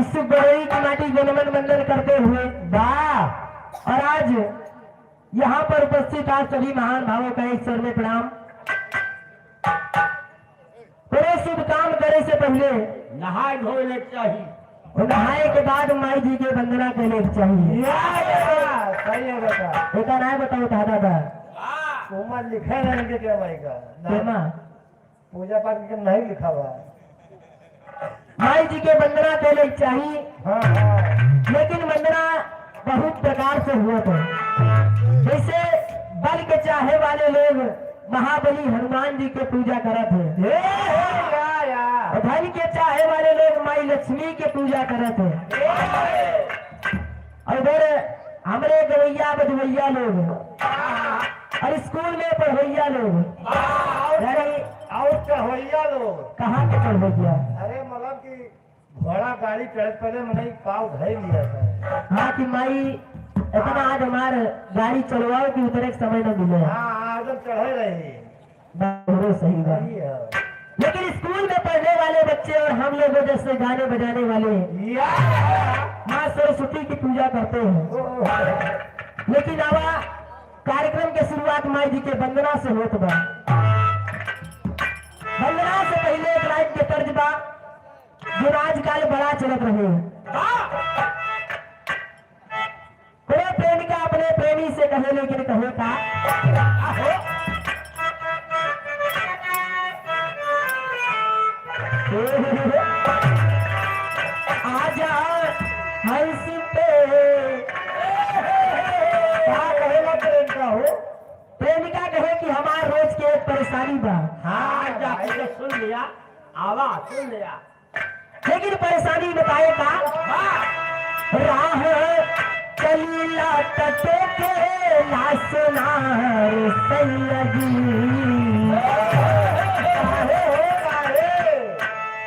इस बड़ई की माटी को नमन वंदन करते हुए वाह। और आज यहाँ पर उपस्थित आज सभी महान भावों का एक स्वर में प्रणाम। पूरे शुभ काम करे से पहले नहाए धोने चाहिए और नहाए के बाद माई जी के वंदना करने की चाहिए। सही है बेटा। बेटा ना बताओ दादा था उमा लिखा नहीं क्या भाई का ना पूजा पाठ के नहीं लिखा हुआ है। माई जी के वंदना करने की चाहिए। हाँ हाँ लेकिन वंदना बहुत प्रकार से हुआ था। जैसे बल के चाहे वाले लोग महाबली हनुमान जी के पूजा करत है। और धन के चाहे वाले लोग माई लक्ष्मी के पूजा करत है। और इधर हमारे गवैया बधवैया लोग और स्कूल में पढ़वैया लोग और चढ़वैया लोग कहाँ के पढ़वैया। अरे मतलब कि घोड़ा गाड़ी चढ़ पहले मैंने पाव धर लिया था। हाँ कि माई इतना आज हमारे गाड़ी चलवाओ कि उतरे के समय न मिले। हाँ एकदम चढ़े रही सही बात। सही है। लेकिन स्कूल में पढ़ने वाले बच्चे और हम लोग जैसे गाने बजाने वाले माँ सरस्वती की पूजा करते हैं। लेकिन अब कार्यक्रम के शुरुआत माई जी के वंदना से होत बा। वंदना से पहले एक लाइफ के तर्ज बा जो आजकल बड़ा चलत रहे। कोई प्रेमिका अपने प्रेमी से कहे लेकिन कहे का आजा हंस पे क्या कहेगा प्रेमिका हो। प्रेमिका कहे कि हमारे रोज के एक परेशानी बा। हाँ जाके सुन लिया आवाज सुन लिया लेकिन परेशानी बताए का राह चलीला तटे के नासनार सैयदी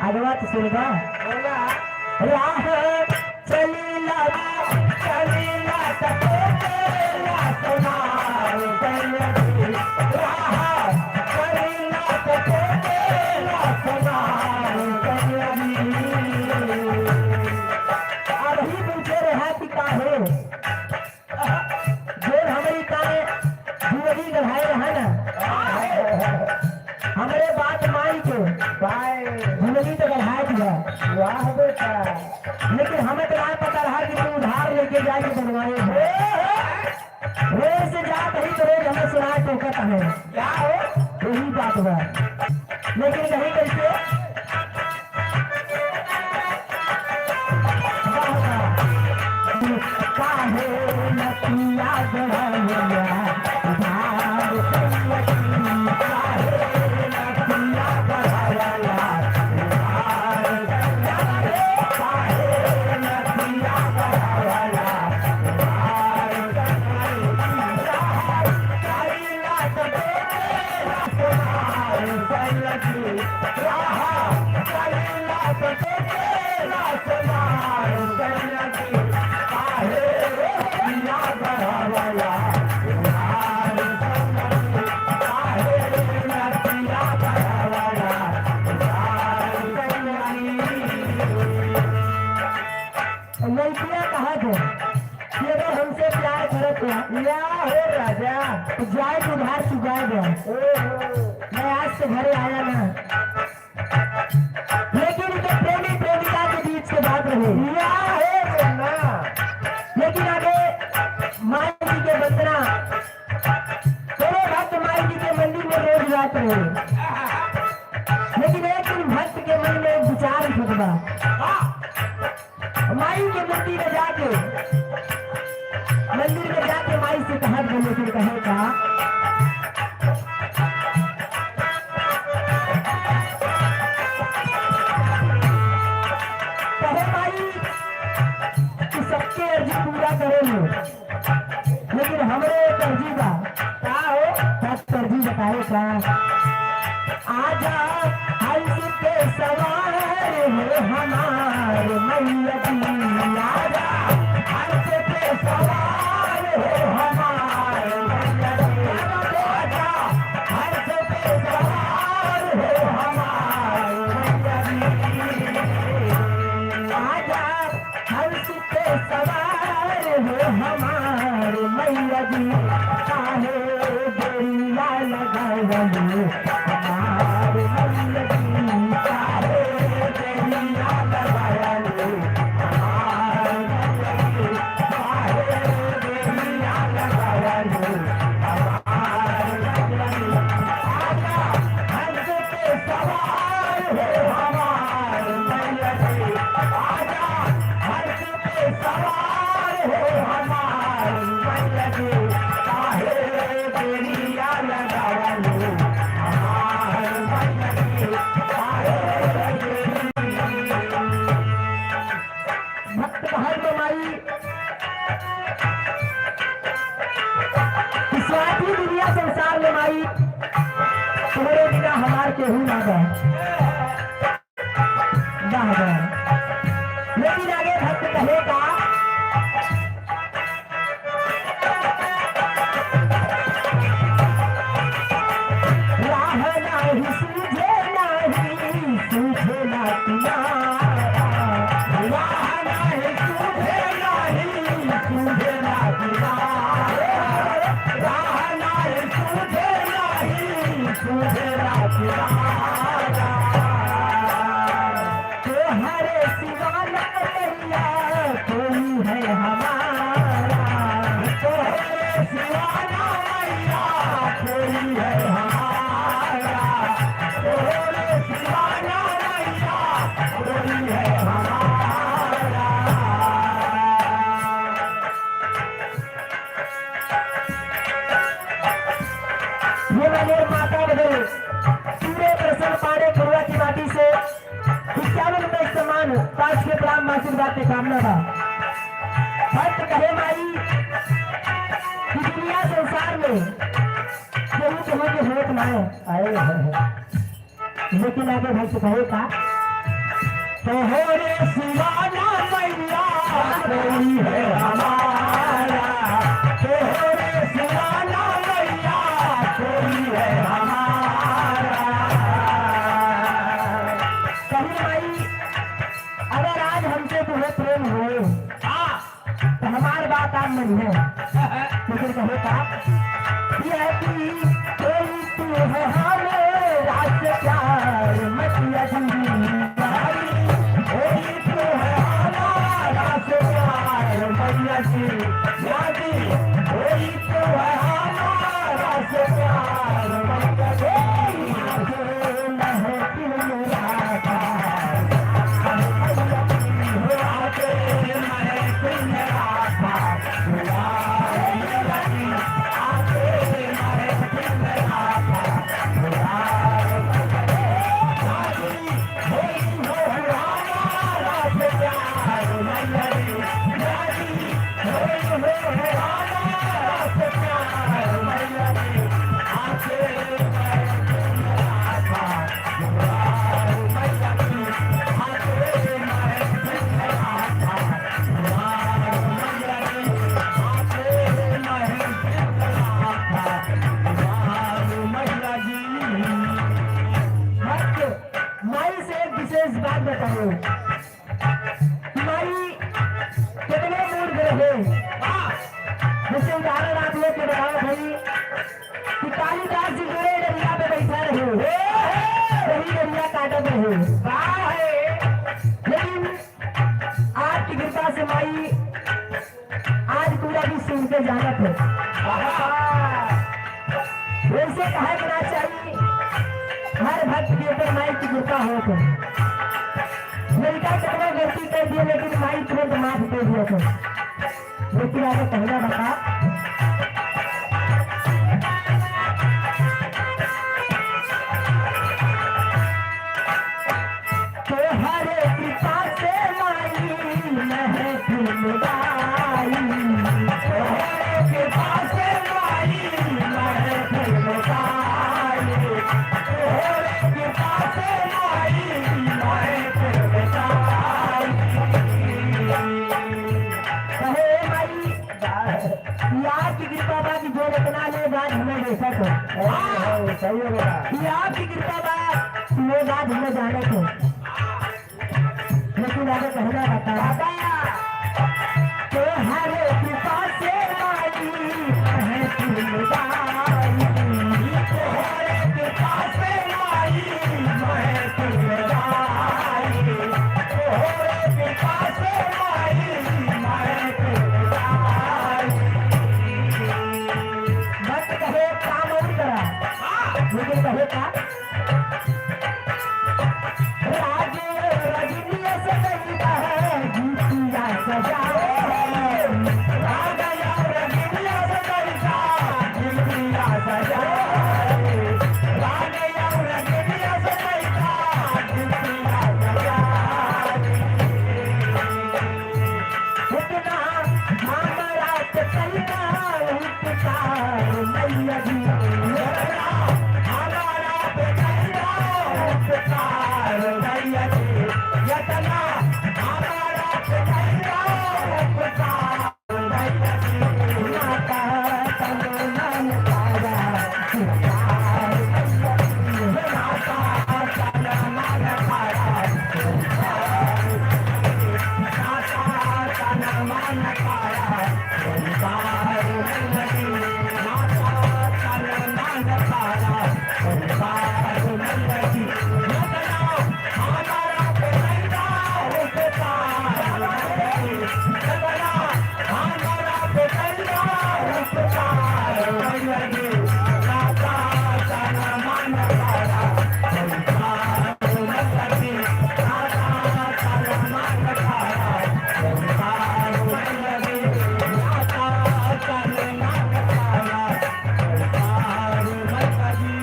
अगवा तो सुनगा राह चलीला तटे के नासनार सैयदी राह चलीला तटे के नासनार सैयदी। अब ही पूछे रहा कि काहे जो हमारी काने जुवरी गढ़ाए रहा ना हमारे बात माई के जुवरी तो गढ़ाए दिया। वाह बेटा लेकिन हमें तो नहीं पता रहा कि तू उधार लेके जाके बनवाए रोज से जा कहीं तो रोज हमें सुनाए तो कहता है क्या हो यही बात हुआ। लेकिन कहीं कैसे काहे नतिया गढ़ाया उधार सैयदी काहे नतिया गढ़ाया उधार सैयदी काहे नतिया गढ़ाया उधार सैयदी राह चलीला तटे के नासनार सैयदी काहे नतिया गढ़ाया उधार सैयदी काहे नतिया गढ़ाया उधार सैयदी। लड़कियां कहा थे कि अगर हमसे प्यार करत हो या हो राजा तो जाए तो उधार चुकाए दो। मैं आज से घरे आया ना। लेकिन तो प्रेमी प्रेमिका के बीच के बात रहे या हो ना। लेकिन आगे माई जी के वंदना थोड़े भक्त माई जी के मंदिर में रोज जाते रहे। लेकिन एक दिन भक्त के मन में एक विचार उठा माई के मंदिर में जाके माई से कहा लेकिन कहे का कहे माई कि सबके अर्जी पूरा करेंगे लेकिन हमरे एक अर्जी बा क्या हो दस अर्जी बताए का आजा हंस पे सवार हो हमारे मैया जी आजा हंस पे सवार हो हमारे मैया जी आजा हंस पे सवार हो हमारे मैया जी आजा केहू ना गए। वाह वाह। लेकिन आगे भक्त कहेगा राह नाही सूझे नाही सूझे ना किनारा, राह नाही सूझे नाही सूझे ना किनारा, राह नाही सूझे नहीं सूझे ना किनारा, तुम्हारे सिवा ना कहिया कोई है हमारा, तुम्हारे सिवा ना मैया कोई है हमारा, तुम्हारे सिवा ना मैया कोई है हमारा। ये वाले माता बदल सूर्य प्रसन्न पाड़े गुरुआ की माटी से 51 रुपए सम्मान 5 के प्राम मासिक बात की कामना बा। भक्त कहे माई कि दुनिया संसार में केहू केहू के होत ना आए हैं, लेकिन आगे भक्त कहे का तोहरे सिवा ना मैया कोई है हमारा, तोहरे सिवा ना मैया कोई है हमारा। कहीं भाई अगर आज हमसे तुम्हें प्रेम हो तो हमारी बात आप नहीं है, लेकिन कहे का यह कि कोई तू है हमेरा से प्यार मतिया जिंदगी, कोई तू है हमारा से प्यार मैया जी यादी, कोई तू है हमारा से प्यार मैया जी माई से एक विशेष बात बताओ, माई कितने मूर्ख रहे। जैसे उदाहरण आप लोग के बताओ भाई कि कालिदास जी जोड़े डरिया पे बैठा रहे, वही डरिया काटत रहे, लेकिन आज की कृपा से माई आज पूरा भी सुन के जानत है। वैसे कहा करना चाहिए हर भक्त के ऊपर माई की कृपा हो तो लड़का कितना गलती कर दिया, लेकिन माई तुरंत माफ कर दिया तो। लेकिन आगे पहला बता तुम्हारे कृपा से माई महफिल गाई, तुम्हारे कृपा से माई महफिल गाई, तुम्हारे कृपा से माई महफिल गाई। कहे माई याद की कृपा बा की जो रखना ले बात हमें देखा तो सही होगा, याद की कृपा बा वो बात हमें जाने को। लेकिन आगे कहना बता तुम्हारे कृपा से माई महफिल गाई, तुम्हारे कृपा से माई महफिल गाई, तुम्हारे कृपा से माई महफिल गाई। मत कहे काम और करा, लेकिन कहे का राजे रजनी से कहता है हमारा कैसा उपकार मैया जी नाता तन मन पाया उपकार मैया जी नाता तन मन पाया नाता तन मन पाया उपकार मैया जी नाता तन मन पाया उपकार मैया जी लगना हमारा कैसा उपकार लगना हमारा कैसा उपकार मैया जी नाता तन मन पाया उपकार मैया जी नाता तन मन पाया उपकार मैया जी नाता तन मन पाया उपकार मैया जी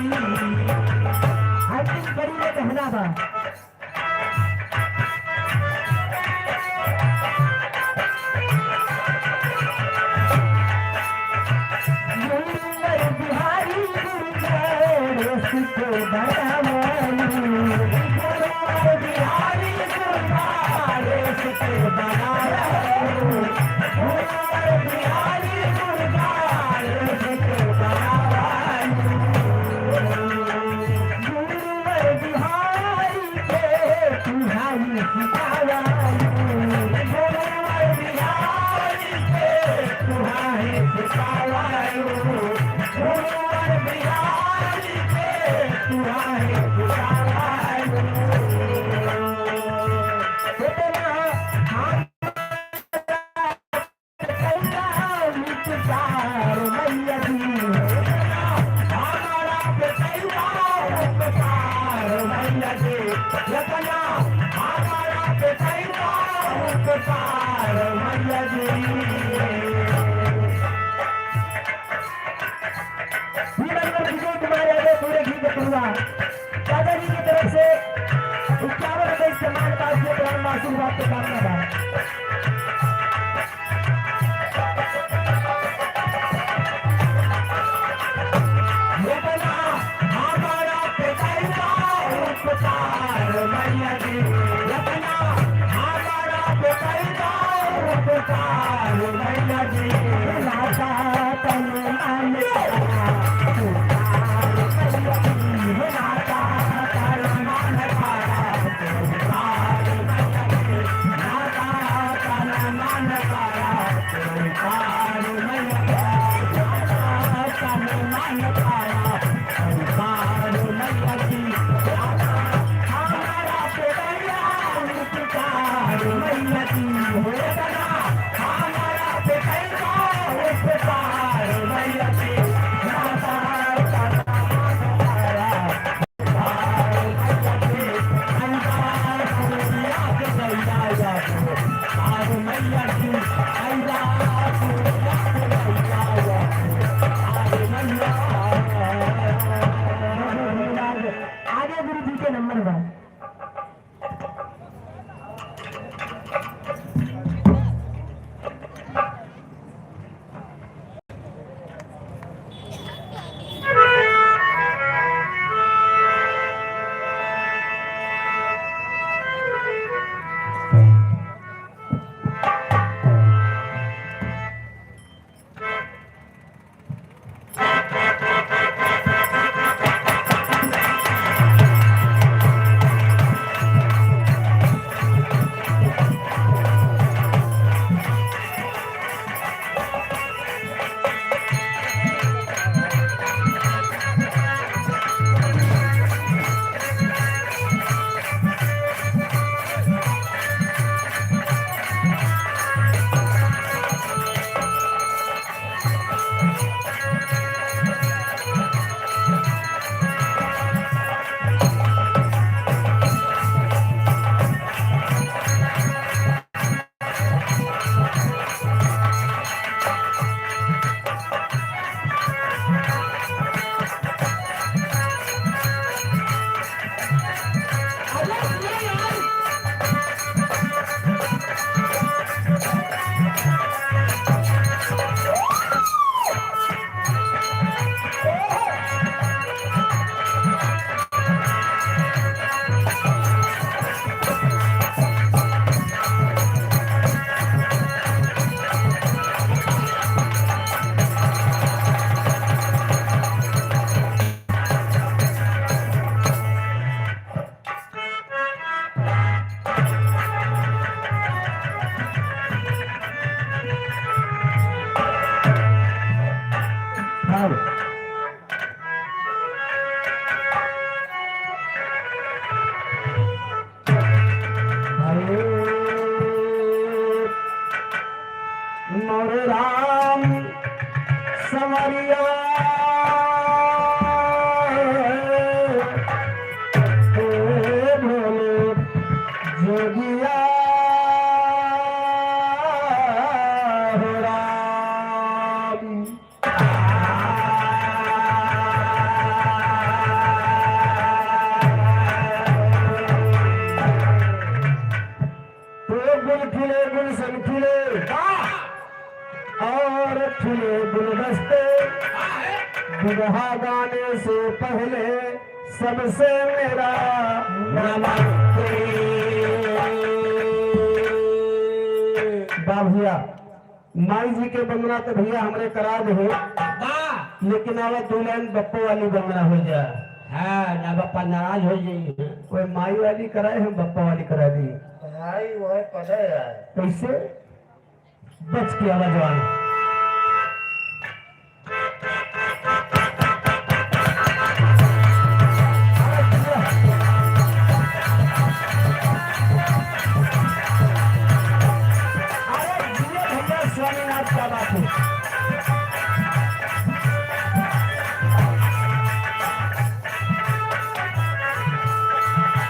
अंतिम कड़ी में कहना बा गुरुवर बिहारी गुरुवर सुतो बनावाली गुरुवर बिहारी गुरुवर सुतो बनावाली गुरुवर बिहारी गुरुवर सुतो बनावाली गुरुवर बिहारी के तुम्हारी सिखावाली गुरुवर बिहारी के तुम्हारी सिखावाली गुरुवर बिहारी के तुम्हारी सिखावाली इतना हम कैसा उपकार मैया जी हमारा कैसा उपकार मैया जी लगना हमारा कैसा उपकार मैया जी विजय कुमार यादव पूरे घी के परिवार दादाजी की तरफ से 51 सम्मान पास के प्राण आशीर्वाद के कामना बा लगना हमारा कैसा उपकार मैया जी लगना हमारा कैसा उपकार मैया जी नाता तन मन पाया उपकार मैया जी नाता तन मन पाया उपकार मैया जी नाता तन मन पाया उपकार मैया जी नाता तन मन पाया उपकार मैया जी हमारा बेटा उपकार मैया जी लगना हमारा बेटा उपकार मैया जी नाता तन मन पाया उपकार मैया जी अंकार दुनिया के दैया आज मैया जी आइला दुनिया के दैया आज मैया आगे गुरु जी के नंबर बा जोगिया भोले जोगिया हो राम। तो गुल खिले गुलशन खिले और खिले गुलदस्ते विवाह गाने से पहले सबसे मेरा नमस्ते। बा भैया माई जी के बंगला तो भैया हमरे करा दे, लेकिन अब दो लाइन बप्पो वाली बंगला हो जाए। हाँ ना बापा नाराज हो जाइए। कोई माई वाली कराए हम बप्पा वाली करा दी। भाई वह पढ़े है कैसे बच के आवाज वाली स्वामीनाथ क्या बात है।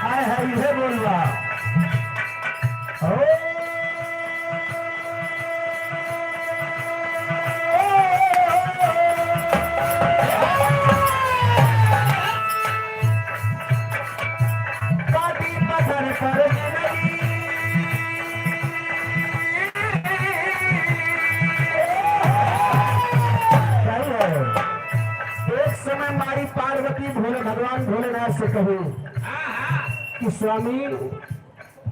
हाय हाय इधर बोल रहा पाटी पत्थर पर जिंदगी एक समय मारी पार्वती भोले भगवान भोलेनाथ से कही कि स्वामी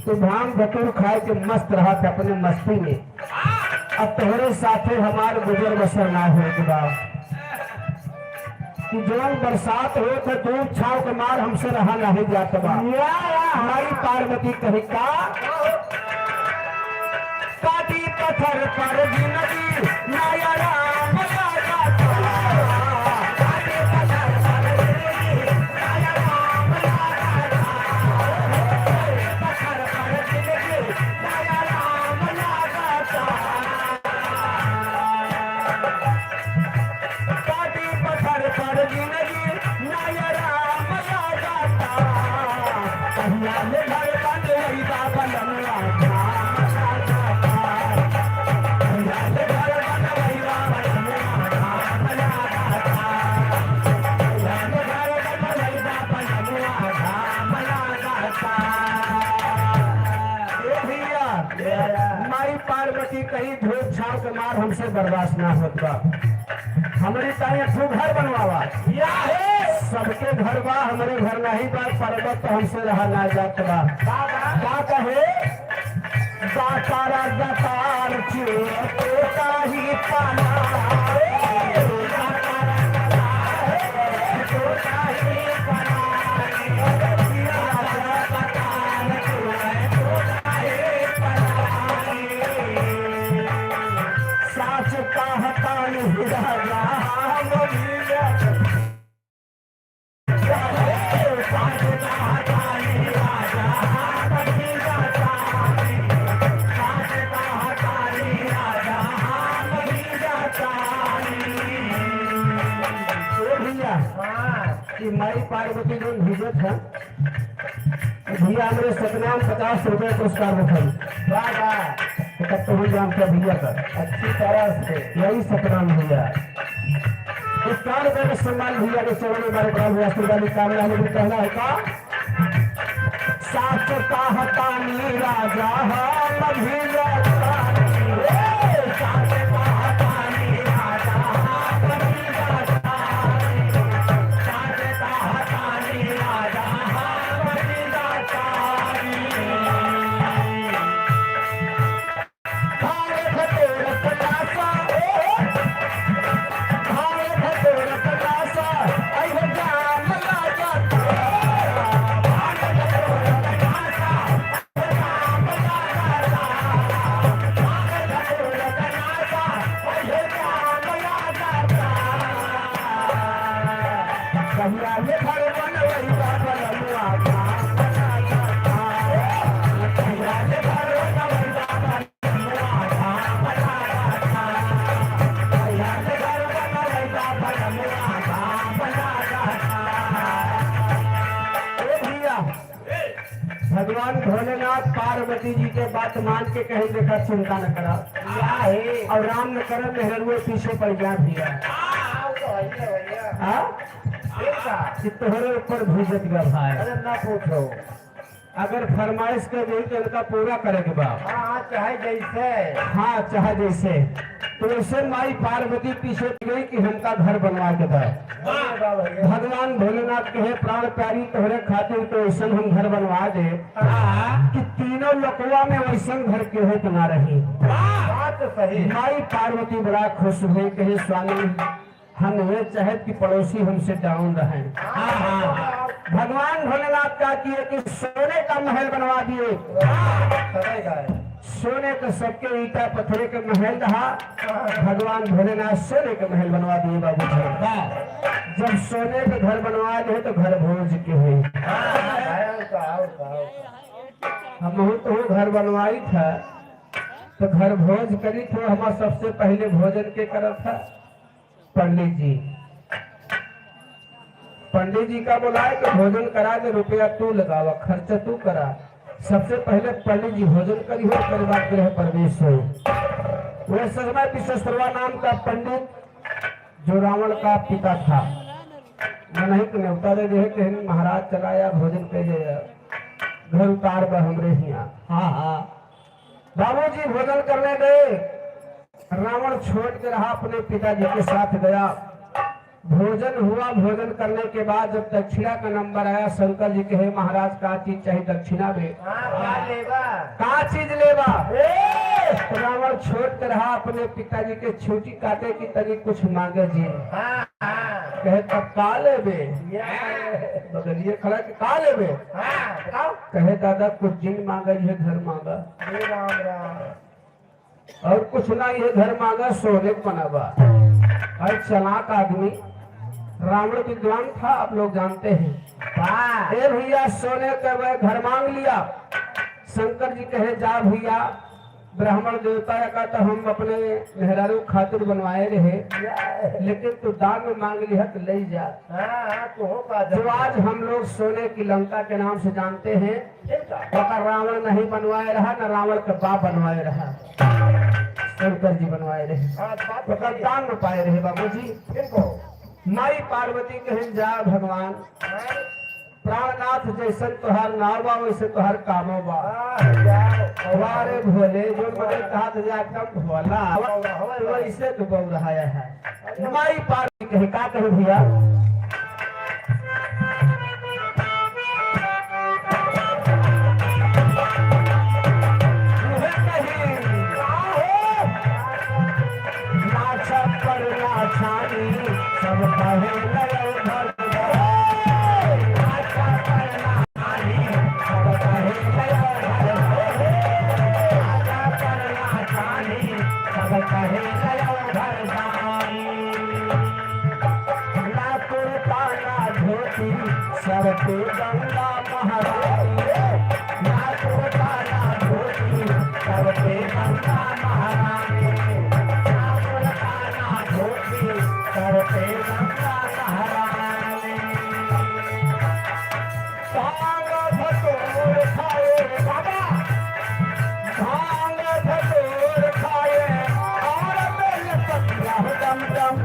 तू भांग धतूर खाए के मस्त रहा था अपने मस्ती में, अब तोहरे साथे हमारे गुजर बसर ना हो जुड़ा कि जौन बरसात हो तो धूप छाव के मार हमसे रहा नहीं जाता बा। हमारी पार्वती कही का काटी पत्थर पर जिंदगी नया राम माई पार्वती कहीं धूप छाव के मार हमसे बर्दाश्त ना होत बा। हमारी ताई तू घर बनवावा सबके घर बा हमारे घर नहीं बा, पर्वत तो हमसे रहा ना जात बा। क्या कहे दातारा दातार चोटा ही पाना साच का हतान राजा माई पार्वती जो भिजत है भैया हमरे सतनाम 50 रुपए पुरस्कार रखल इकट्ठे हो जाम क्या भैया का अच्छी तरह से यही सतनाम भैया इस काल का सम्मान भैया के चरण में हमारे प्रभु आशीर्वाद कामना में कहना है का साच का हतानी राजा हम भैया के बात मान के कहीं देखा चिंता न करा या है और राम न करे मेहरुए पीछे पड़ गया भैया तो है भैया हाँ एक का कि तोहरे ऊपर भेजत गया भाई अरे ना पूछो अगर फरमाइश कर दी तो इनका पूरा करेंगे बाप हाँ चाहे जैसे हाँ चाहे जैसे तो ऐसे माई पार्वती पीछे गई कि हमका घर बनवा के दे बनेगा भैया भगवान भोलेनाथ कहे प्राण प्यारी तोहरे खातिर तो ऐसा हम घर बनवा दे कि तीनों लोकवा में वैसा घर के हो ना रही बात तो सही माई पार्वती बड़ा खुश हुई कहे स्वामी हम ये चाहत कि पड़ोसी हमसे डाउन रहे भगवान भोलेनाथ का किए कि सोने का महल बनवा दिए सदैगा सोने का सबके ईटा पत्थरे के महल रहा भगवान भोलेनाथ सोने का महल बनवा दिए बाबू जी जब सोने का घर बनवा दिए तो घर भोज के हुई हम तो घर बनवाई था तो घर भोज करी तो हमारा सबसे पहले भोजन के करत था पंडित जी का बोलाए कि भोजन करा के रुपया तू लगावा खर्चा तू करा सबसे पहले पंडित जी भोजन करी हो परिवार गृह प्रवेश हो वह समय विश्वेश्वरवा नाम का पंडित जो रावण का पिता था मैं नहीं तो न्योता दे रहे कि महाराज चलाया भोजन पे घर उतार पर हमरे यहाँ हाँ बाबूजी भोजन करने गए रावण छोड़ के रहा अपने पिताजी के साथ गया भोजन हुआ भोजन करने के बाद जब दक्षिणा का नंबर आया शंकर जी कहे महाराज का चीज चाहिए दक्षिणा में का चीज लेवा रावण छोड़ के रहा अपने पिताजी के छुट्टी काटे की तरी कुछ मांगे जी कहे तब का लेबे बदलिए खड़ा कि का लेबे कहे दादा कुछ दिन मांगा ये घर मांगा और कुछ ना ये घर मांगा सोने बनावा और चलाक आदमी रावण विद्वान था आप लोग जानते हैं ए भैया सोने का वह घर मांग लिया शंकर जी कहे जा भैया ब्राह्मण देवता का तो हम अपने मेहरारू खातिर बनवाए रहे लेकिन तू दान में मांग लिया तो ले जा जो आज हम लोग सोने की लंका के नाम से जानते हैं रावण नहीं बनवाए रहा न रावण का बाप बनवाए रहा शंकर जी बनवाए रहे दान में पाए रहे बाबू जी माई पार्वती कहे जा भगवान प्राणनाथ जैसे तुहार नावा वैसे तुहार कामो बा हमारे भोले जो मैंने कहा था जाकर भोला वैसे तो बोल रहा है माई पार्वती कहे का कहे भैया सब कहे घर सर पे गंगा महारानी धोती सर पे गंगा महारानी धोती सर पे गंगा महारानी भांग धतूर खाए बाबा भांग धतूर खाए और बेल पत्तियां दम दम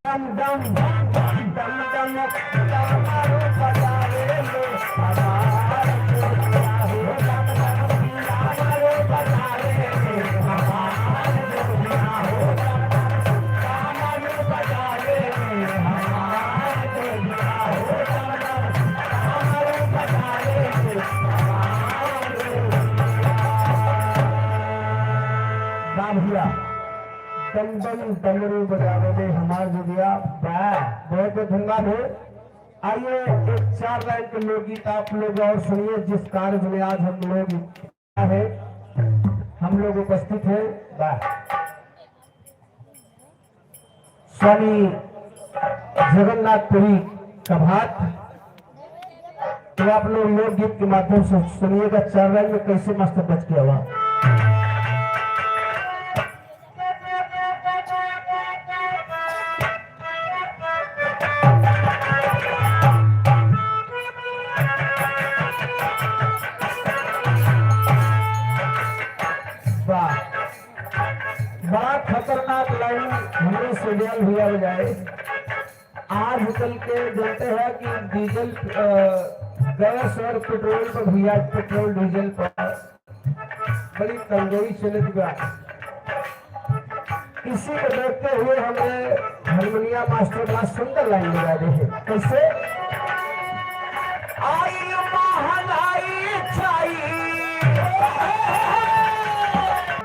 दम दम दम दम मारो बजावे लो हमार जोगिया हो दम दम मारो बजावे लो हमार जोगिया हो दम दम मारो बजावे लो हमार जोगिया हो दम दम मारो बजावे लो हमार जोगिया दम दम डमरू बजावे ले हमार जोगिया बहुत धन्यवाद है। आइए एक 4 लाइन के लोकगीत आप लोग और सुनिए जिस कार्य में आज हम लोग है हम लोग उपस्थित हैं स्वामी जगन्नाथपुरी का भाट तो आप लोग लोकगीत के माध्यम से सुनिएगा 4 लाइन में कैसे मस्त बच गया हुआ खतरनाक लाइन हमने सीरियल हुआ बजाए। आजकल के जानते हैं कि डीजल गैस और पेट्रोल पर भैया, पेट्रोल डीजल पर बड़ी तंगई चलत बा। इसी को देखते हुए हमें हारमोनिया मास्टर बड़ा सुंदर लाइन लगा रहे हैं। कैसे? आई महंगाई छाई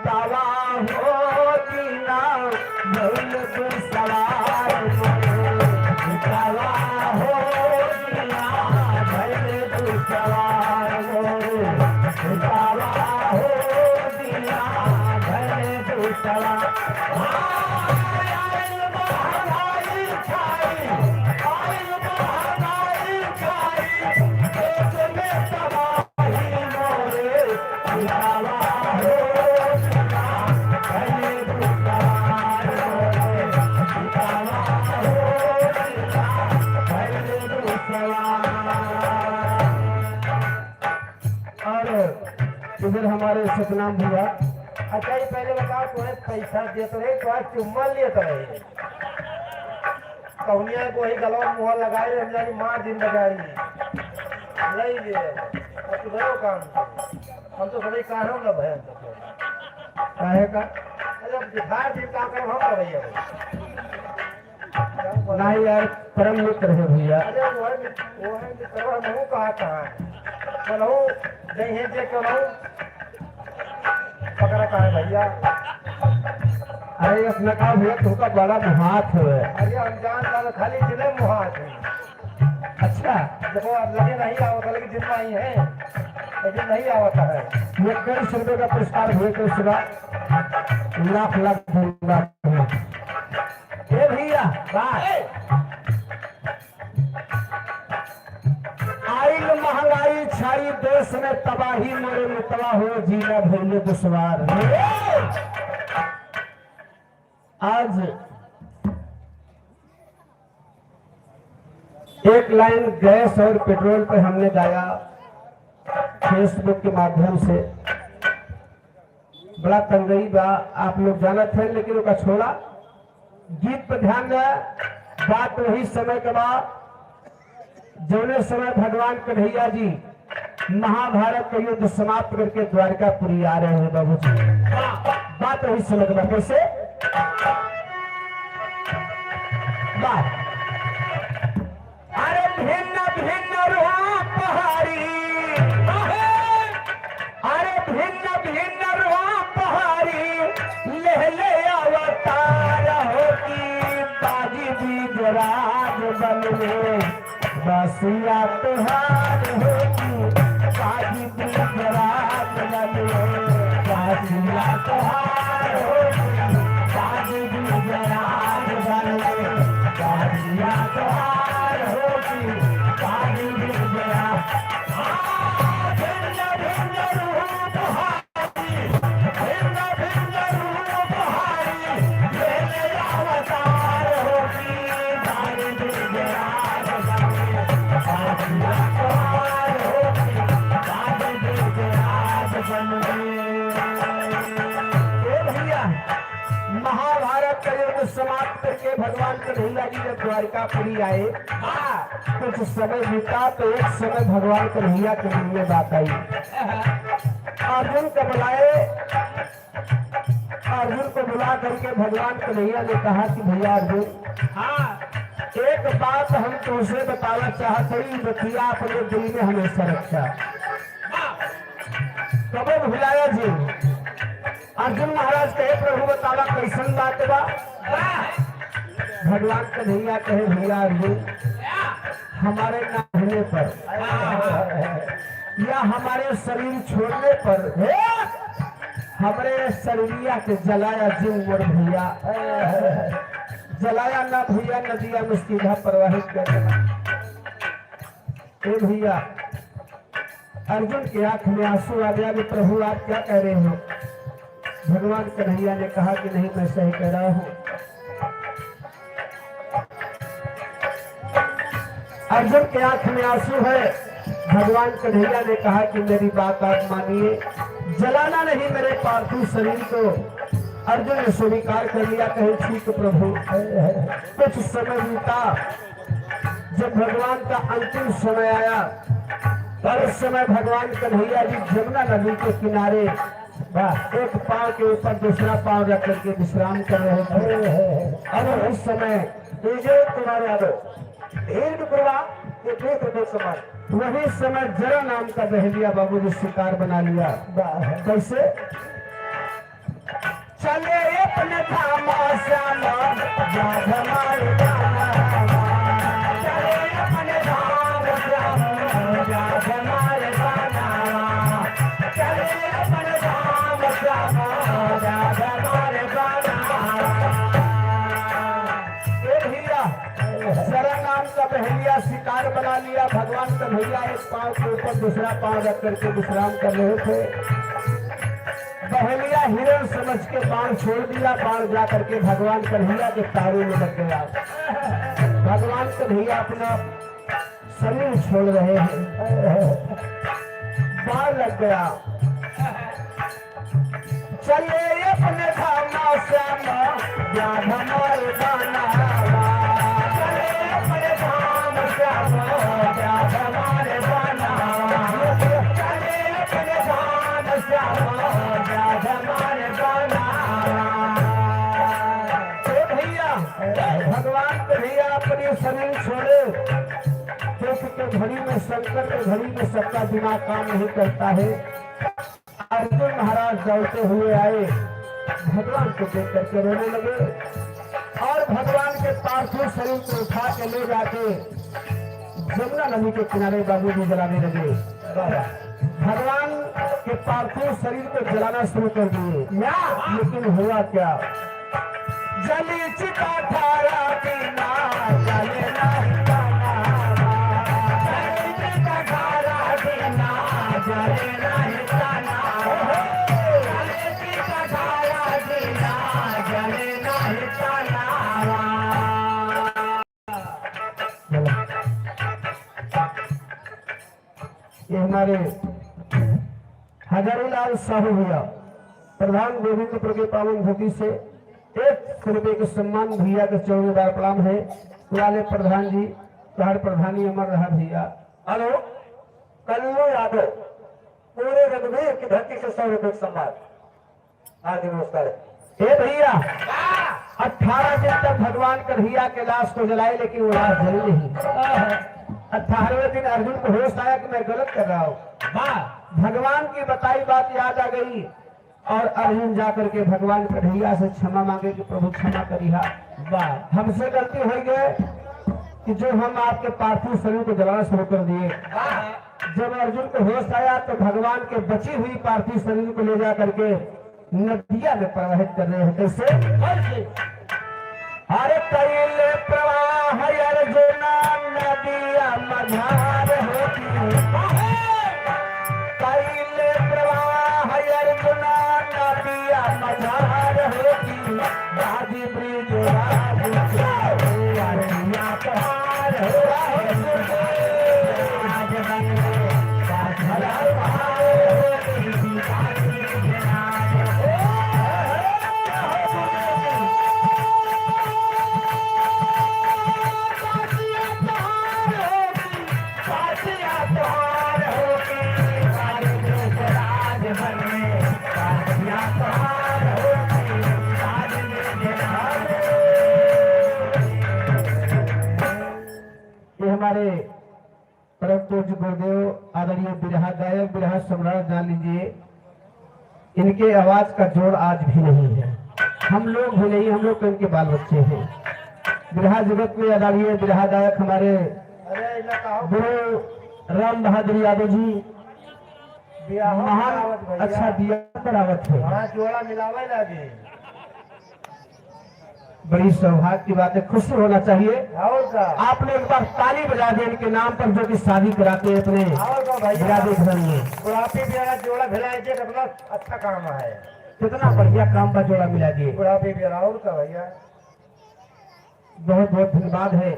दावा हो दीना भइल तू सवार दावा हो दीना भइल तू सवार दावा हो दीना भइल तू सवार। इधर हमारे सतनाम भैया, अच्छा ये पहले बताओ तुम्हें पैसा देते रहे तो चुम्मा लेते रहे कौनिया को वही गलवा मुँह लगाए हम जानी माँ दिन बजाई नहीं लिए अब तो गए काम हम तो सभी कारण न भयन काहे का अरे दिखाए दिन काम कर हम कर रही है नहीं यार, परम मित्र है भैया। अरे वो है मित्र नहीं कहाँ चलो नहीं है जे चलो पकड़ा कहा है भैया। अरे अपना का भैया तुमका बड़ा मुहात है। अरे अनजान वाला खाली जिले मुहात है। अच्छा, देखो अब लगे नहीं आवता लेकिन जितना ही है लेकिन नहीं आवता है। ये 1.5 रुपए का पुरस्कार हुए तो उसका लाख लाख धन्यवाद। ए भैया आइल महंगाई छाई देश में तबाही मोरे में तबाह हो जीना भैले दुश्वार। आज एक लाइन गैस और पेट्रोल पे हमने गाया फेसबुक के माध्यम से। बड़ा तंगई बा, आप लोग जानत हैं, लेकिन उसका छोड़ा गीत पर ध्यान दें। बात वही समय के बाद जौने समय भगवान कन्हैया जी महाभारत का युद्ध समाप्त करके द्वारकापुरी आ रहे हैं बाबू जी। बात वही समय के बाद कैसे बात। अरे भिन्न भिन्न रूप हारी, अरे भिन्न भिन्न रूप हारी ले अवतार होती बाजी बीजराज बन में बसिया तुहार होती बाजी बीजराज बन में बसिया तुहार होती बाजी बीजराज बन में बसिया तुहार होती बाजी बीजराज। भिन्न भिन्न रूप हारी, भिन्न भिन्न रूप हारी ले अवतार होती बाजी बीजराज बन में बसिया तुहार होती बाजी बीजराज बन में। भैया महाभारत का युद्ध समाप्त करके भगवान कन्हैया जी जब द्वारकापुरी आए, कुछ समय बीता तो एक समय भगवान कन्हैया के मन में बात आई। अर्जुन को बुलाए, अर्जुन को बुला करके भगवान कन्हैया ने कहा कि भैया अर्जुन, एक बात हम तुमसे बताना चाहते हैं, बतिया अपने दिल में हमेशा रखा। कबो भुलाया जी। अर्जुन महाराज कहे प्रभु बतावा कैसन बात बा। भगवान कन्हैया कहे भैया अर्जुन, हमारे न रहने पर या हमारे शरीर छोड़ने पर हमारे शरीरिया के जलाया जीव मोर भैया, जलाया ना भैया नदिया में सीधा प्रवाहित कर देना। भैया अर्जुन की आंख में आंसू आ गया कि प्रभु आप क्या कह रहे हो। भगवान कन्हैया ने कहा कि नहीं, मैं सही कह रहा हूं। अर्जुन के आंख में आंसू है। भगवान कन्हैया ने कहा कि मेरी बात आप मानिए, जलाना नहीं मेरे पार्थिव शरीर को, अर्जुन ने स्वीकार कर लिया, कहे ठीक प्रभु। कुछ समय बीता, जब भगवान का अंतिम समय आया, और उस समय भगवान कन्हैया जी जमुना नदी के किनारे एक पांव के ऊपर दूसरा पांव रख करके विश्राम कर रहे थे। और उस समय तुम्हारे यादव वही समय जरा नाम का बहेलिया बाबू ने शिकार बना लिया। कैसे? चले अपने धामा श्यामा जाधमार जाना, चले अपने धाम श्यामा जाधमार जाना, चले अपने धाम श्यामा जाधमार जाना। जरा नाम का बहेलिया शिकार बना लिया। भगवान कन्हैया एक पांव के ऊपर दूसरा पांव रख करके विश्राम कर रहे थे। बहेलिया हिरण समझ के बाण छोड़ दिया, बाण जा करके भगवान कन्हैया के पैरों में लग गया। भगवान कन्हैया अपना शरीर छोड़ रहे हैं, बाण लग गया। चले अपने धामा श्यामा जाधमार जाना, चले अपने धाम श्यामा जाधमार जाना, चले अपने धाम श्यामा जाधमार जाना। भैया भगवान कन्हैया अपने शरीर छोड़े, क्योंकि घड़ी में शंकर के घड़ी में सबका दिमाग काम नहीं करता है। अर्जुन महाराज दौड़ते हुए आए, भगवान को देख करके रोने लगे और भगवान के पार्थिव शरीर को उठा के ले जाके जमुना नदी के किनारे बाबू जी जलाने लगे। भगवान के पार्थिव शरीर को जलाना शुरू कर दिए। लेकिन हुआ क्या? जली चिता थारा बिना जले नहीं जाना, जली चिता थारा बिना जले नहीं जाना, जली चिता थारा बिना जले नहीं जाना। ये हमारे हजारीलाल साहू भैया प्रधान गोविंदपुर के पावन धोती से 100 रुपये के सम्मान भैया के चौबे बार प्रणाम है। वाले प्रधान जी तुम्हारे प्रधानी अमर रहा भैया। हेलो, कल्लू यादव पूरे रघुवीर की धरती से 100 रुपये सम्मान। हार्दिक नमस्कार। ए भैया 18 दिन तक भगवान कन्हैया के लाश को जलाए, लेकिन वो लाश जली नहीं। 18वें दिन अर्जुन को होश आया कि मैं गलत कर रहा हूँ। भगवान की बताई बात याद आ गई और अर्जुन जाकर के भगवान कन्हैया से क्षमा मांगे कि प्रभु क्षमा करिहा, हमसे गलती हो गई कि जो हम आपके पार्थिव शरीर को जलाना शुरू कर दिए। जब अर्जुन को होश आया तो भगवान के बची हुई पार्थिव शरीर को ले जा करके नदिया में प्रवाहित कर रहे हैं। कैसे? हरे कैले प्रवाह अर्जुन नदिया मझार होती, कैले प्रवाह अर्जुन नदिया मझार होती, राजी ब्रिज राज अरनिया पहाड़ होती, राज बंदे राजहरा पहाड़ होती, हमारे परम पूज्य गुरुदेव आदरणीय बिरहा गायक बिरहा सम्राट जान लीजिए, इनके आवाज का जोर आज भी नहीं है। हम लोग भी नहीं, हम लोग तो इनके बाल बच्चे हैं। बिरहा जगत में आदरणीय बिरहा गायक हमारे गुरु राम बहादुर यादव जी महान अच्छा दिया करावत है। जोड़ा मिलावे लगे, बड़ी सौभाग्य की बात है, खुशी होना चाहिए। और का आप लोग एक बार ताली बजा दें इनके नाम पर, जो कि शादी कराते हैं अपने बिरादे घर में। बुढ़ापी भी जोड़ा भिलाई दे, अपना अच्छा काम है। कितना बढ़िया काम का जोड़ा मिला दिए। बुढ़ापी भी और का भैया बहुत बहुत धन्यवाद है।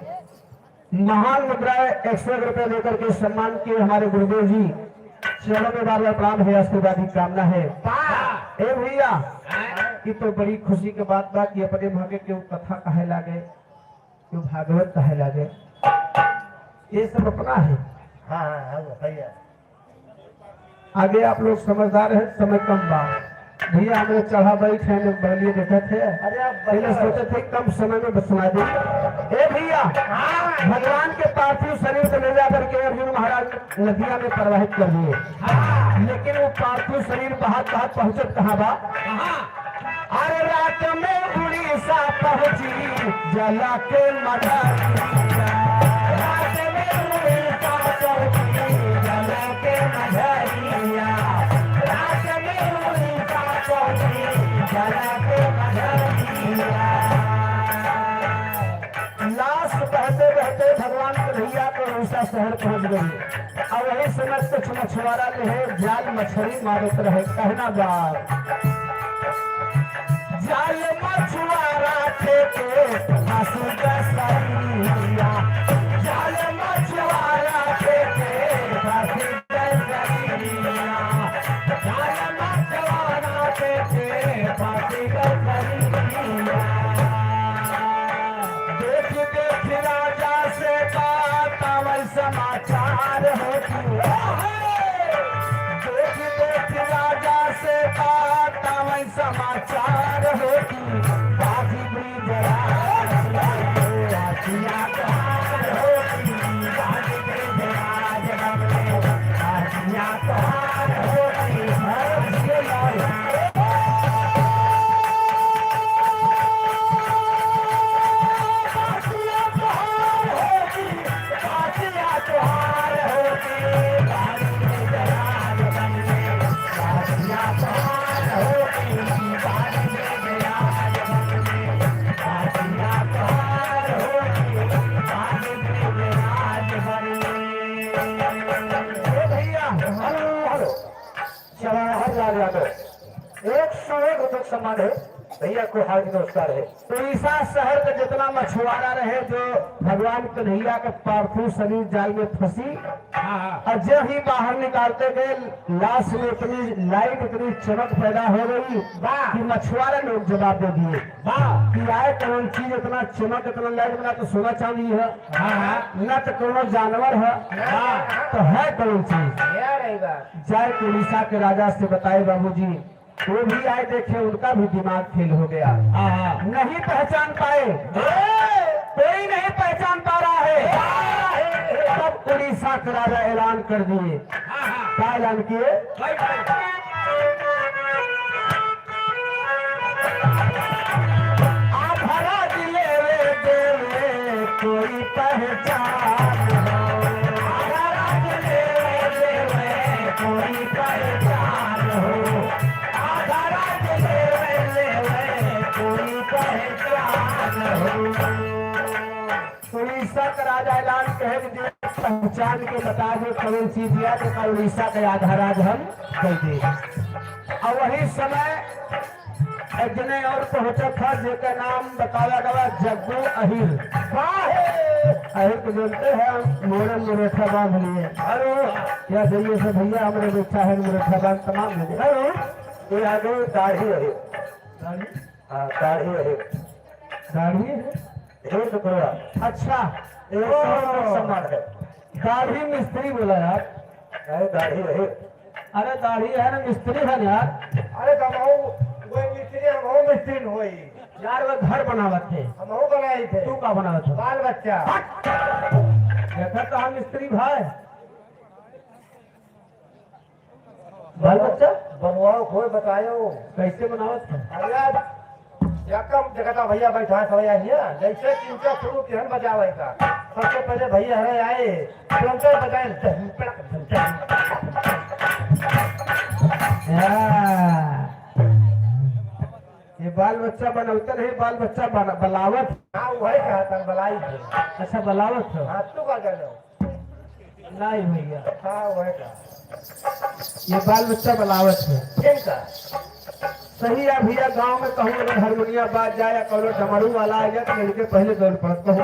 महान मुद्राएं 101 रुपए लेकर के सम्मान किए हमारे गुरुदेव जी, चरणों में बार बार प्रणाम है, आशीर्वाद की कामना है। ए भैया ये तो बड़ी खुशी के बात बा कि अपने भागे के कथा कहे लागे, क्यों भागवत कहे लागे, ये सब अपना है। हाँ हाँ हाँ भैया आगे आप लोग समझदार हैं, समय कम बा। भैया हमारे चढ़ा बैठ है लोग बगलिए देखे थे, अरे आप पहले सोचे थे कम समय में बसना दे। ए भैया भगवान के पार्थिव शरीर को ले जाकर के अर्जुन महाराज नदिया में प्रवाहित कर दिए, लेकिन वो पार्थिव शरीर बहात बहात पहुंचत कहाँ बा? अरे रात में उड़ीसा पहुंची जला के मधरिया, रात में उड़ीसा पहुंची जला के मधरिया, रात में उड़ीसा पहुंची जला के मधरिया। लाश बहते बहते भगवान कन्हैया को उड़ीसा शहर पहुंच गई। और वही समय कुछ मछुआरा रहे जाल मछली मारत रहे, कहना बात जाल मछुआरा फेंके फांसी का सरिया, जाल मछुआरा फेंके फांसी का सरिया, जाल मछुआरा फेंके फांसी का सरिया। देख देख राजा से बात आवल समाचार होती, देख देख राजा से बात आवल समाचार होती, बाजी ब्रिज राजिया कहार होती, बाजी ब्रिज राज राजिया कहार होती, हर से सम्मान है भैया को हार्दिक नमस्कार है। उड़ीसा शहर का जितना मछुआरा रहे जो भगवान कन्हैया के पार्थिव शरीर जाल में फंसी, और जब ही बाहर निकालते गए लाश में इतनी लाइट इतनी चमक पैदा हो गई कि मछुआरा लोग जवाब दे दिए कि आए कौन चीज इतना चमक इतना लाइट बना, तो सोना चांदी है न तो कोनो जानवर है, तो है कौन चीज? जाए उड़ीसा के राजा से बताए बाबूजी, वो भी आए देखे, उनका भी दिमाग फेल हो गया, नहीं पहचान पाए, कोई नहीं पहचान पा रहा है। तब उड़ीसा के राजा ऐलान कर दिए, क्या ऐलान किए? आभरा दिले वे देवे कोई पहचान हो, आभरा दिले वे देवे कोई पहचान हो, उड़ीसा का राजा ऐलान कह दिया, पहचान के बता दो कौन चीज दिया तो उड़ीसा का आधा राज हम कह दे। और वही समय एक जने और पहुंचा था जिसका नाम बताया गया जग्गू अहिर। अहिर को जानते हैं, मोरन मुरेठा बांध लिए। हेलो क्या चाहिए से भैया, हमारे बेटा है मुरेठा बांध तमाम ले। हेलो ये आगे दाढ़ी है, हाँ दाढ़ी है, दाढ़ी है तो बोला अच्छा सम्मान है। दाढ़ी मिस्त्री बोला यार, अरे दाढ़ी है, अरे दाढ़ी है ना मिस्त्री है यार। अरे कमाऊ वो मिस्त्री हम मिस्त्री होई यार, वो घर बनावत थे, हम बनाए थे। तू का बनावत था? बाल बच्चा देखा तो हम मिस्त्री भाई, बाल बच्चा बनवाओ कोई बतायो कैसे बनावत था? अरे कम जगह था भैया बैठा है भैया हिया, जैसे चिंता शुरू केहन बजावे का। सबसे पहले भैया हरे आए तुरंत बजाए, ये बाल बच्चा बनौते नहीं, बाल बच्चा बलावत। हाँ वही कहा था बलाई थे। अच्छा बलावत हो? हाँ तू का जानो नहीं भैया, हाँ वही कहा ये बाल बच्चा बलावत है। ठीक है सही है भैया, गांव में कहूँ अगर हारमोनिया बाज जाए या कौन डमरू वाला आ जाए तो मिलके पहले दौड़ पड़त कहूँ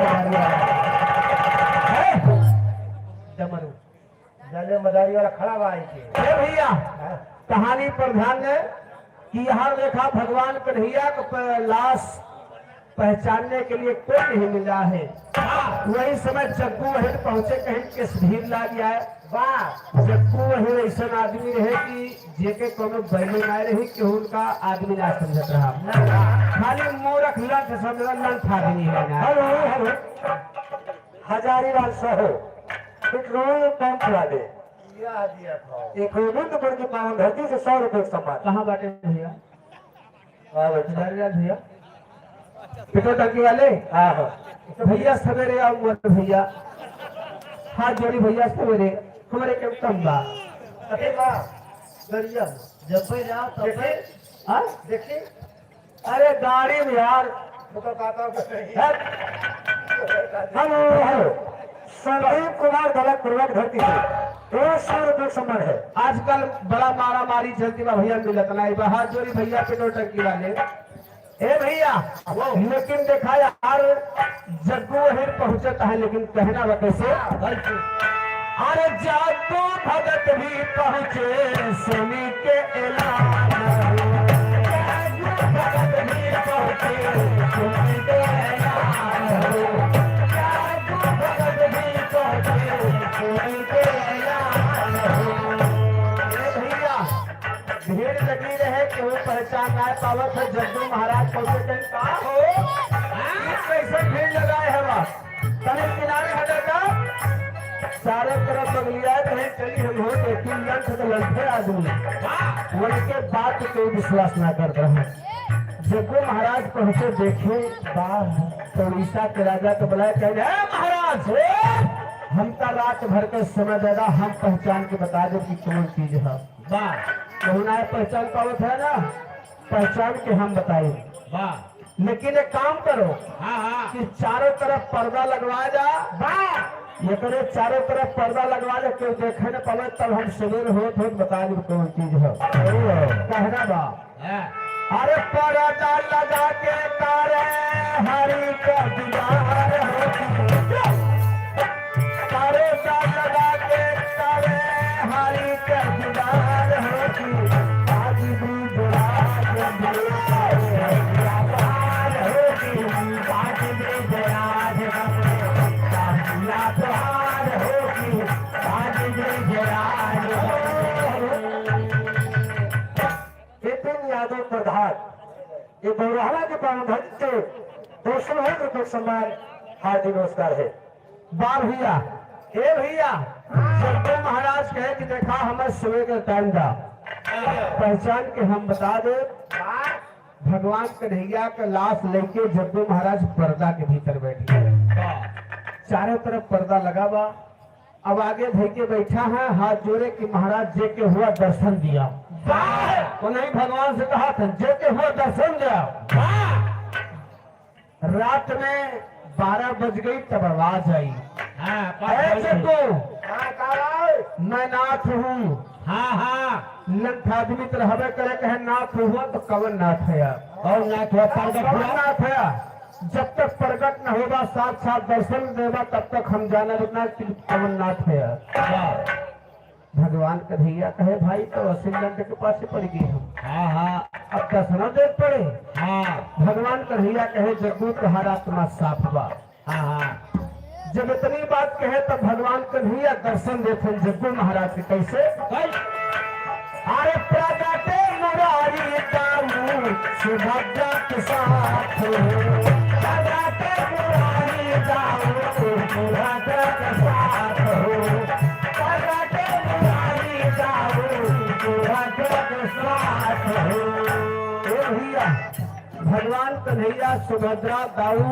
डमरू जाने मदारी वाला खड़ा हुआ है भैया। कहानी पर ध्यान दें कि यहाँ देखा भगवान कन्हैया का लाश पहचानने के लिए कोई नहीं मिला है। वही समय जग्गू वही पहुंचे, कहीं केस भीड़ लाग गया है। जग्गू वही ऐसा आदमी रहे कि जेके कोनो बैलो ना रही कि उनका आदमी ना समझत रहा, खाली मूर्ख लठ समझ लंठ आदमी है ना। हेलो हेलो हजारीलाल साहब पेट्रोल पंप वाले दिया दिया था एक गोविंदपुर की पावन धरती से 100 रुपए का सामान। कहाँ बाटे भैया? हाँ बच्चा। हजारीलाल भैया पेट्रोल टंकी वाले। हाँ हाँ भैया सवेरे आओ मत भैया, हाथ जोड़ी भैया सवेरे हमारे के कम बा। अरे वाह दरिया जब पे जाओ तब पे हाँ? देखिए अरे गाड़ी में यार। तो काका को नहीं हेलो हेलो संदीप कुमार गलत पूर्वक धरती से 100 रुपए का सामान है। आजकल बड़ा मारा मारी चलती बा भैया, मिलत नहीं बा। हाथ जोड़ी भैया पेट्रोल टंकी वाले। ए भैया लेकिन देखा यार जग्गू वहीं पहुंचता है, लेकिन कहना बा कैसे? अरे जातो भगत भी पहुंचे सुनी के ऐलान, जातो भगत भी पहुंचे सुनी के ऐलान, जातो भगत भी पहुंचे सुनी के ऐलान। ए भैया भीड़ लगी रहे कि वो पहचान ना पावत है। जग्गू महाराज पहुंचे कहीं कहा हो कैसे भीड़ लगाए है बा कहीं किनारे हटेगा चारों तरफ बगलिया कहीं चली हम हो तो तीन लंठ तो लंठे आदमी उनके बात को विश्वास ना कर रहे। जग्गू महाराज पहुंचे देखे बाहर उड़ीसा के राजा को बुलाए कहे महाराज हम का रात भर का समय देगा, हम पहचान के बता दो कि कौन चीज है। वाह कहना है पहचान पावत है ना, पहचान के हम बताए। वाह लेकिन एक काम करो कि चारों तरफ पर्दा लगवा जा। वाह ये करे चारों तरफ पर्दा लगवा दे, क्यों देखे न पावे तब हम सवेर हो बता दो कौन चीज है। कहना बा अरे पर्दा लगा के तारे हरी का दीवार होती, पर्दा लगा के तारे हरी का दीवार होती, आज भी बुराज होती, आज भी बुराज होगी, आज भी बुराज विपिन यादव प्रधान ये बौराहा के पावन धरती से 200 रुपए सम्मान हार्दिक नमस्कार है। बार भैया ए भैया जग्गू महाराज कहे कि देखा हमें सुबह के टाइम दा पहचान के हम बता दे। भगवान कन्हैया का लाश लेके जग्गू महाराज पर्दा के भीतर बैठे, चारों तरफ पर्दा लगा बा। अब आगे भाई के बैठा है, हाथ जोड़े कि महाराज जे के हुआ दर्शन दिया। तो नहीं भगवान से कहा था जे के हुआ दर्शन दिया। रात में 12 बज गई तब आवाज आई जग्गू मैं नाथ हूँ। लंठ आदमी तो रहबे करे कहे नाथ हुआ तो कवन नाथ है और नाथ हुआ नाथ है। जब तक प्रकट न होगा साथ साथ दर्शन देगा तब तक हम जाना रुकना कवन नाथ है। भगवान कन्हैया कहे भाई तो असीम लंठ के पास से पड़ गई हम। अब दर्शन देख पड़े। भगवान कन्हैया कहे जग्गू तुम्हारा आत्मा साफ बा। जब इतनी बात कहे तब भगवान कन्हैया दर्शन देते जग्गू महाराज के कैसे? अरे प्रगटे मुरारी दाऊ सुभद्रा के साथ, प्रगटे मुरारी दाऊ सुभद्रा के साथ, प्रगटे मुरारी दाऊ सुभद्रा के साथ। भैया भगवान कन्हैया सुभद्रा दाऊ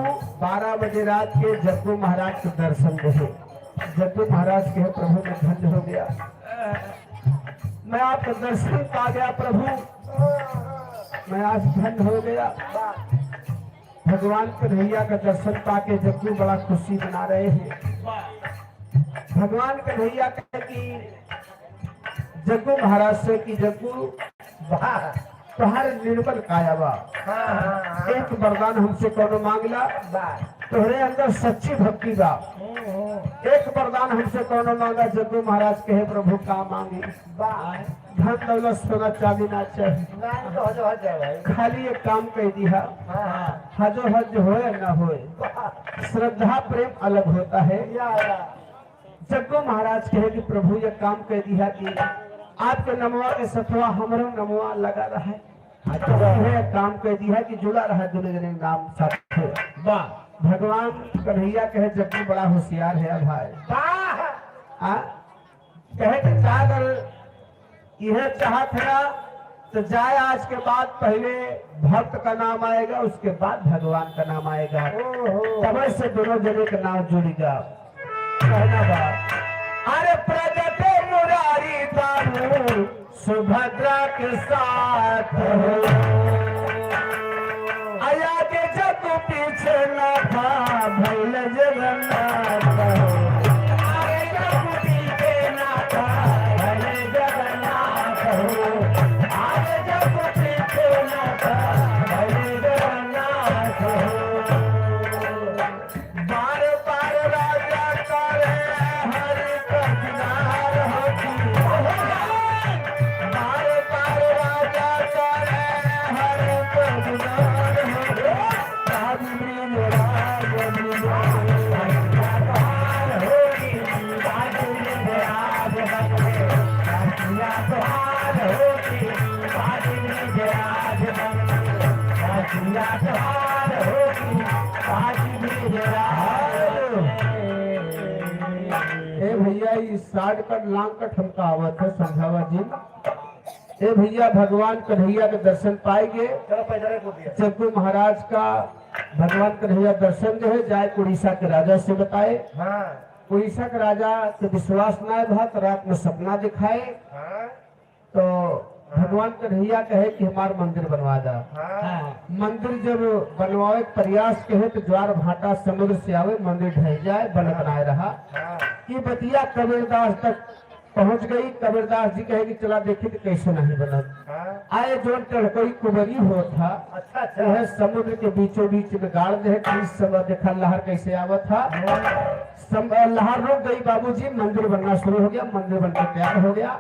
12 बजे रात के जग्गू महाराज के दर्शन देखे। जग्गू महाराज के प्रभु में धन्य हो गया, मैं आपका दर्शन पा गया प्रभु, मैं आज धन्य हो गया। भगवान कन्हैया का दर्शन पाके जग्गू बड़ा खुशी मना रहे हैं। भगवान कन्हैया कहे कि जग्गू महाराज से कि जग्गू तुम्हारे निर्बल काया बा, एक वरदान हमसे कोनो मांगला। तोहरे अंदर सच्ची भक्ति बा। एक वरदान हमसे कौन मांगा, जग्गू महाराज कहे प्रभु का मांगी, धन दौलत सोना चांदी ना चाहिए, नाम तो हजो हज है भाई। खाली एक काम कह दिया, हजो हज होए ना होए, श्रद्धा प्रेम अलग होता है। जग्गू महाराज कहे कि प्रभु ये काम कह दिया कि आपके नमवा के सतवा हमरो नमवा लगा रहा है, यह काम कह दिया कि जुड़ा रहा दुनिया जने नाम साथे। वाह, भगवान कन्हैया कहे जग्गू बड़ा होशियार है भाई। कहे कि अगर यह चाहत है तो जाए, आज के बाद पहले भक्त का नाम आएगा, उसके बाद भगवान का नाम आएगा, तब से दोनों जने का नाम जुड़ेगा। कहना बात, अरे प्रगटे मुरारी दारू सुभद्रा के साथ आया के जब पीछे न था भैल जगन्नाथ, आगे जब पीछे न था भैल जगन्नाथ, आगे जब पीछे न था भैल जगन्नाथ। बार बार राजा करे हरि कजनार होती, बार बार राजा करे हरि कजनार होती, राज में राज में राज होगी, राज में राज बने, राजिया तोहार होगी, राज में राज बने, राजिया तोहार होगी, राज में राज। ए भैया इस साठ कट लांग कट हमका आवत है समझावा जी। ए भैया भगवान कन्हैया के दर्शन पाएंगे, चलो पैदल को दिया। जग्गू महाराज का भगवान कन्हैया दर्शन जो है जाए उड़ीसा के राजा से बताए। हाँ उड़ीसा के राजा के विश्वास न आए भात, रात में सपना दिखाए हाँ तो भगवान कन्हैया कहे कि हमार मंदिर बनवा दा। हाँ मंदिर जब बनवाए के प्रयास कहे तो ज्वार भाटा समुद्र से आवे, मंदिर ढह जाए, बन बनाए रहा। हाँ ये बतिया कबीरदास तक पहुंच गई। कबीरदास जी कहे कि चला देखी तो कैसे नहीं बनत। हाँ। आए जो टड़कोई कुबरी हो था, अच्छा अच्छा। वह समुद्र के बीचों बीच में गाड़ दे, इस समय देखा लहर कैसे आवत था। लहर रुक गई बाबूजी, मंदिर बनना शुरू हो गया, मंदिर बनकर तैयार हो गया।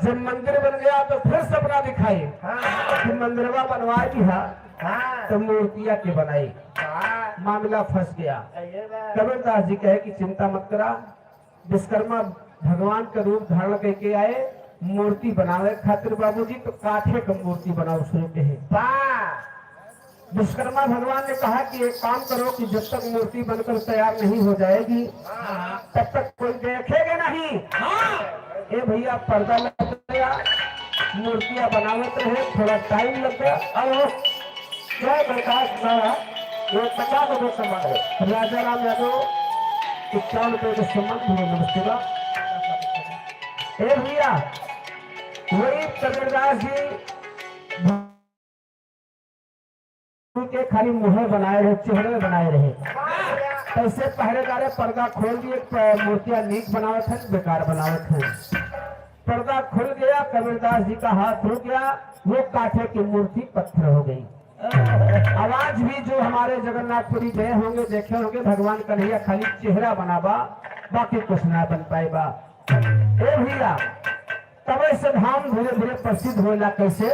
जब मंदिर बन गया तो फिर सपना दिखाई हाँ कि मंदिरवा बनवाए भी है हाँ तो मूर्तियां के बनाई, हाँ। मामला फंस गया। ये बात। कबीरदास जी कहे कि चिंता मत करा, विश्वकर्मा भगवान का रूप धारण करके आए मूर्ति बनावे खातिर बाबूजी, तो काठे का मूर्ति बनाओ शुरू कहे। विश्वकर्मा भगवान ने कहा कि एक काम करो कि जब तक मूर्ति बनकर तैयार नहीं हो जाएगी तब तक कोई देखेगा नहीं। ए भैया पर्दा लग गया, मूर्तियां बनावत रहे, थोड़ा टाइम लग गया। और जय प्रकाश नारा ये 50 रुपये सम्मान है, राजा राम यादव 51 रुपये का सम्मान है। नमस्ते ए भैया, वही कबीरदास जी के खाली मुँह बनाए रहे, चेहरे बनाए रहे, ऐसे पहरेदारे पर्दा खोल दिए, मूर्तियां नीक बनावत है, बेकार बनावत है। पर्दा खुल गया, कबीरदास जी का हाथ रुक गया, वो काठे की मूर्ति पत्थर हो गई। आवाज भी जो हमारे जगन्नाथपुरी गए होंगे, देखे होंगे, भगवान कन्हैया खाली चेहरा बनाबा, बाकी कुछ ना बन पाएगा। ए भैया, तब से धाम धीरे धीरे प्रसिद्ध होला कैसे।